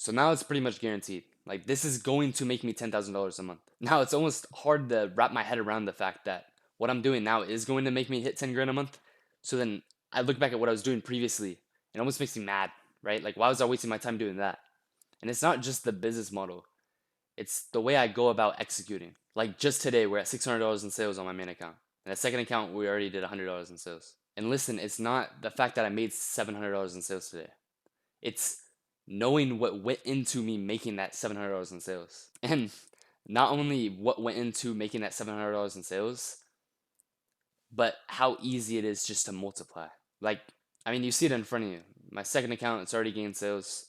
So now it's pretty much guaranteed. Like this is going to make me $10,000 a month. Now it's almost hard to wrap my head around the fact that what I'm doing now is going to make me hit 10 grand a month. So then I look back at what I was doing previously, it almost makes me mad, right? Like why was I wasting my time doing that? And it's not just the business model. It's the way I go about executing. Like just today, we're at $600 in sales on my main account. And the second account, we already did $100 in sales. And listen, it's not the fact that I made $700 in sales today. It's knowing what went into me making that $700 in sales. And not only what went into making that $700 in sales, but how easy it is just to multiply. Like, I mean, you see it in front of you. My second account, it's already gained sales.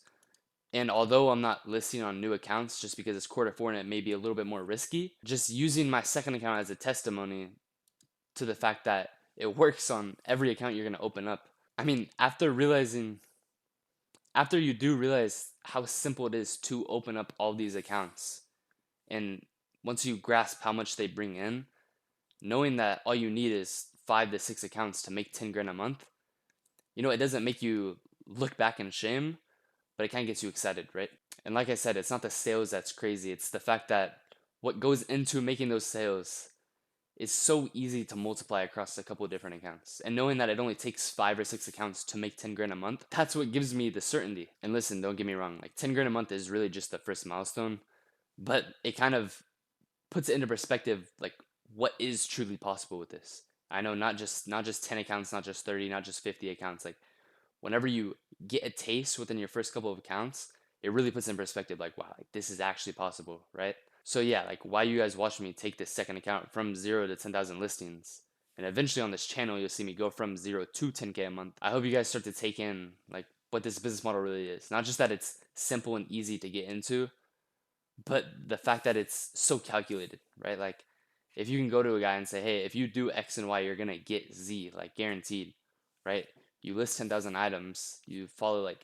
And although I'm not listing on new accounts just because it's quarter four and it may be a little bit more risky, just using my second account as a testimony to the fact that it works on every account you're going to open up. I mean, after you do realize how simple it is to open up all these accounts, and once you grasp how much they bring in, knowing that all you need is 5 to 6 accounts to make 10 grand a month, it doesn't make you look back in shame, but it kind of gets you excited, right? And like I said, it's not the sales that's crazy. It's the fact that what goes into making those sales is so easy to multiply across a couple of different accounts. And knowing that it only takes 5 or 6 accounts to make 10 grand a month, that's what gives me the certainty. And listen, don't get me wrong, like 10 grand a month is really just the first milestone, but it kind of puts it into perspective, like what is truly possible with this. I know not just 10 accounts, not just 30, not just 50 accounts. Like whenever you get a taste within your first couple of accounts, it really puts in perspective like, wow, like this is actually possible, right? So yeah, like why you guys watch me take this second account from 0 to 10,000 listings. And eventually on this channel, you'll see me go from 0 to 10K a month. I hope you guys start to take in like what this business model really is. Not just that it's simple and easy to get into, but the fact that it's so calculated, right? Like if you can go to a guy and say, hey, if you do X and Y, you're gonna get Z, like guaranteed, right? You list 10,000 items, you follow like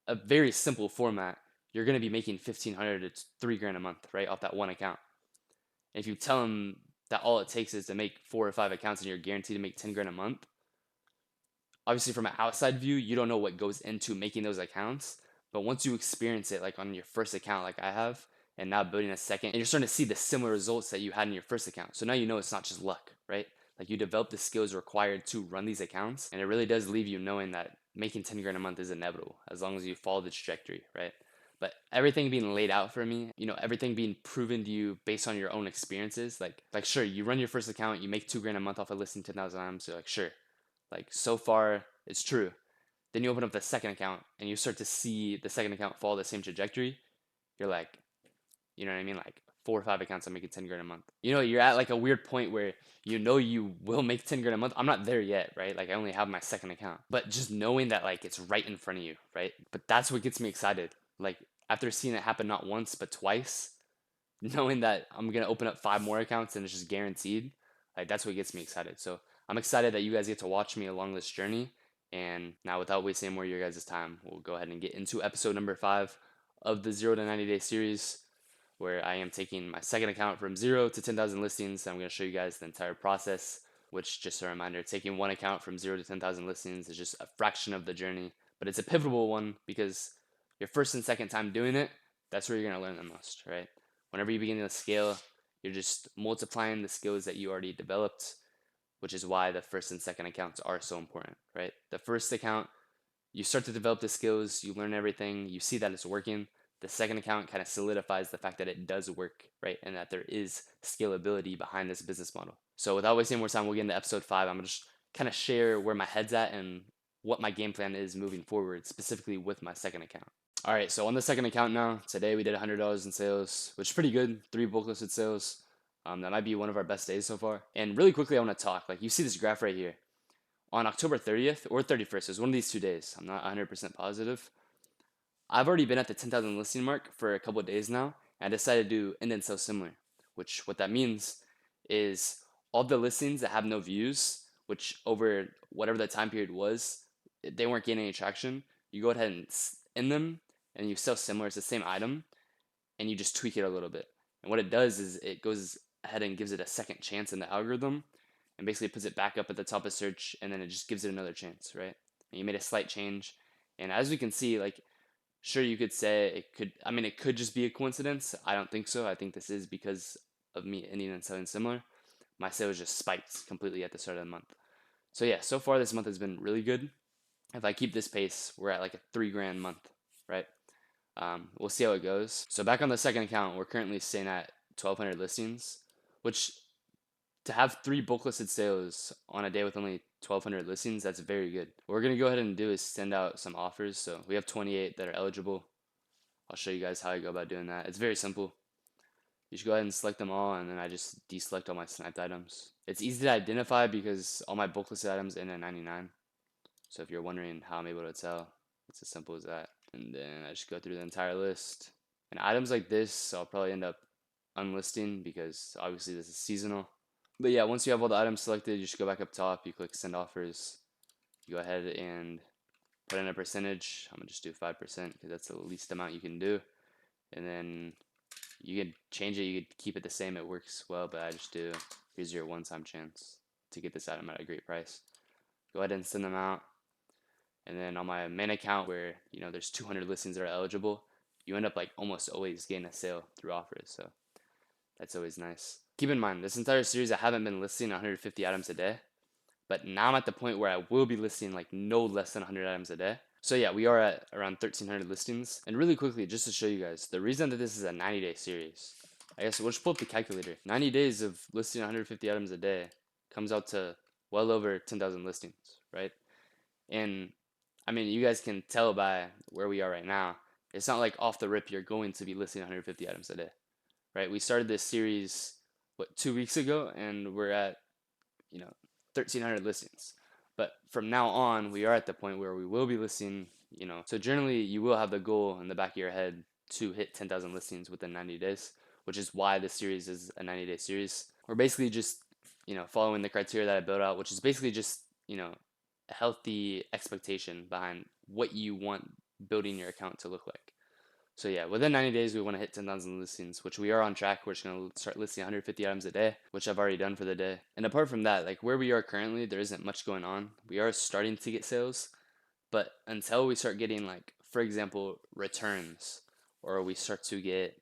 a very simple format, you're gonna be making 1,500 to 3 grand a month, right? Off that one account. And if you tell them that all it takes is to make 4 or 5 accounts and you're guaranteed to make 10 grand a month, obviously from an outside view, you don't know what goes into making those accounts. But once you experience it, like on your first account, like I have, and now building a second, and you're starting to see the similar results that you had in your first account. So now you know it's not just luck, right? Like you develop the skills required to run these accounts, and it really does leave you knowing that making 10 grand a month is inevitable as long as you follow the trajectory, right? But everything being laid out for me, everything being proven to you based on your own experiences, like sure, you run your first account, you make 2 grand a month off of listing 10,000 items, so like sure, like so far it's true. Then you open up the second account and you start to see the second account follow the same trajectory. You're like, you know what I mean? Like 4 or 5 accounts, I'm making 10 grand a month. You're at like a weird point where you will make 10 grand a month. I'm not there yet, right? Like I only have my second account, but just knowing that like it's right in front of you, right? But that's what gets me excited. Like after seeing it happen not once but twice, knowing that I'm gonna open up 5 more accounts and it's just guaranteed, like that's what gets me excited. So I'm excited that you guys get to watch me along this journey. And now, without wasting more of your guys' time, we'll go ahead and get into episode number 5 of the 0 to 90 day series, where I am taking my second account from 0 to 10,000 listings. I'm going to show you guys the entire process, which, just a reminder, taking one account from 0 to 10,000 listings is just a fraction of the journey, but it's a pivotal one because your first and second time doing it, that's where you're going to learn the most, right? Whenever you begin to scale, you're just multiplying the skills that you already developed, which is why the first and second accounts are so important, right? The first account, you start to develop the skills, you learn everything, you see that it's working. The second account kind of solidifies the fact that it does work, right? And that there is scalability behind this business model. So without wasting more time, we'll get into episode 5. I'm gonna just kind of share where my head's at and what my game plan is moving forward, specifically with my second account. All right, so on the second account now, today we did $100 in sales, which is pretty good. 3 bulk listed sales. That might be one of our best days so far. And really quickly, I want to talk. Like you see this graph right here. On October 30th or 31st, it was one of these 2 days. I'm not 100% positive. I've already been at the 10,000 listing mark for a couple of days now. And I decided to do indent sell similar, which what that means is all the listings that have no views, which over whatever that time period was, they weren't gaining any traction. You go ahead and end them and you sell similar. It's the same item and you just tweak it a little bit. And what it does is it goes ahead and gives it a second chance in the algorithm and basically puts it back up at the top of search, and then it just gives it another chance, right? And you made a slight change. And as we can see, like Sure, you could say it could, I mean, it could just be a coincidence. I don't think so. I think this is because of me ending and selling similar. My sales just spiked completely at the start of the month. So yeah, so far this month has been really good. If I keep this pace, we're at like a 3 grand month, right? We'll see how it goes. So back on the second account, we're currently staying at 1,200 listings, which to have 3 bulk listed sales on a day with only 1,200 listings, that's very good. What we're gonna go ahead and do is send out some offers. So we have 28 that are eligible. I'll show you guys how I go about doing that. It's very simple. You should go ahead and select them all, and then I just deselect all my sniped items. It's easy to identify because all my bulk listed items end at 99. So if you're wondering how I'm able to tell, it's as simple as that. And then I just go through the entire list. And items like this, I'll probably end up unlisting because obviously this is seasonal. But yeah, once you have all the items selected, you should go back up top, you click send offers, you go ahead and put in a percentage. I'm gonna just do 5% because that's the least amount you can do. And then you can change it, you could keep it the same, it works well, but I just do, here's your one-time chance to get this item at a great price. Go ahead and send them out. And then on my main account where, there's 200 listings that are eligible, you end up like almost always getting a sale through offers. So that's always nice. Keep in mind, this entire series I haven't been listing 150 items a day, but now I'm at the point where I will be listing like no less than 100 items a day. So yeah, we are at around 1,300 listings. And really quickly, just to show you guys, the reason that this is a 90-day series, I guess we'll just pull up the calculator. 90 days of listing 150 items a day comes out to well over 10,000 listings, right? And I mean, you guys can tell by where we are right now. It's not like off the rip you're going to be listing 150 items a day, right? We started this series, 2 weeks ago, and we're at, 1,300 listings. But from now on, we are at the point where we will be listing, so generally you will have the goal in the back of your head to hit 10,000 listings within 90 days, which is why this series is a 90-day series. We're basically just, following the criteria that I built out, which is basically just, a healthy expectation behind what you want building your account to look like. So yeah, within 90 days, we want to hit 10,000 listings, which we are on track. We're just going to start listing 150 items a day, which I've already done for the day. And apart from that, like where we are currently, there isn't much going on. We are starting to get sales, but until we start getting like, for example, returns, or we start to get,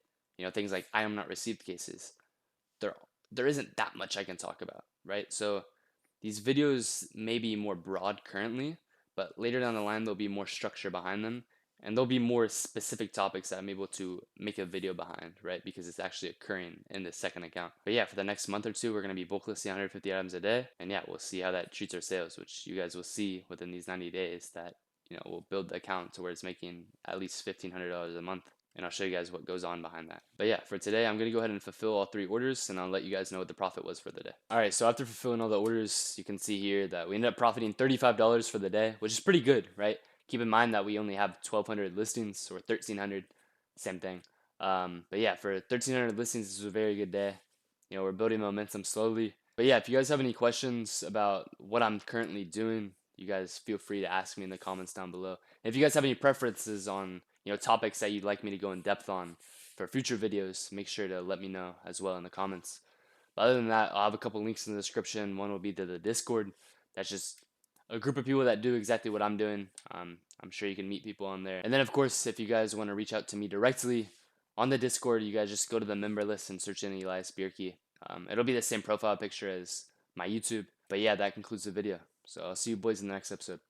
things like item not received cases, there isn't that much I can talk about, right? So these videos may be more broad currently, but later down the line, there'll be more structure behind them. And there'll be more specific topics that I'm able to make a video behind, right? Because it's actually occurring in the second account. But yeah, for the next month or two, we're going to be bulk listing 150 items a day. And yeah, we'll see how that treats our sales, which you guys will see within these 90 days that, we'll build the account to where it's making at least $1,500 a month. And I'll show you guys what goes on behind that. But yeah, for today, I'm going to go ahead and fulfill all 3 orders, and I'll let you guys know what the profit was for the day. All right, so after fulfilling all the orders, you can see here that we ended up profiting $35 for the day, which is pretty good, right? Keep in mind that we only have 1,200 listings, or 1,300, same thing. But yeah, for 1,300 listings, this was a very good day. We're building momentum slowly. But yeah, if you guys have any questions about what I'm currently doing, you guys feel free to ask me in the comments down below. And if you guys have any preferences on topics that you'd like me to go in depth on for future videos, make sure to let me know as well in the comments. But other than that, I'll have a couple links in the description. One will be to the Discord. That's just a group of people that do exactly what I'm doing. I'm sure you can meet people on there. And then, of course, if you guys want to reach out to me directly on the Discord, you guys just go to the member list and search in Elias Bierke. It'll be the same profile picture as my YouTube. But yeah, that concludes the video. So I'll see you boys in the next episode.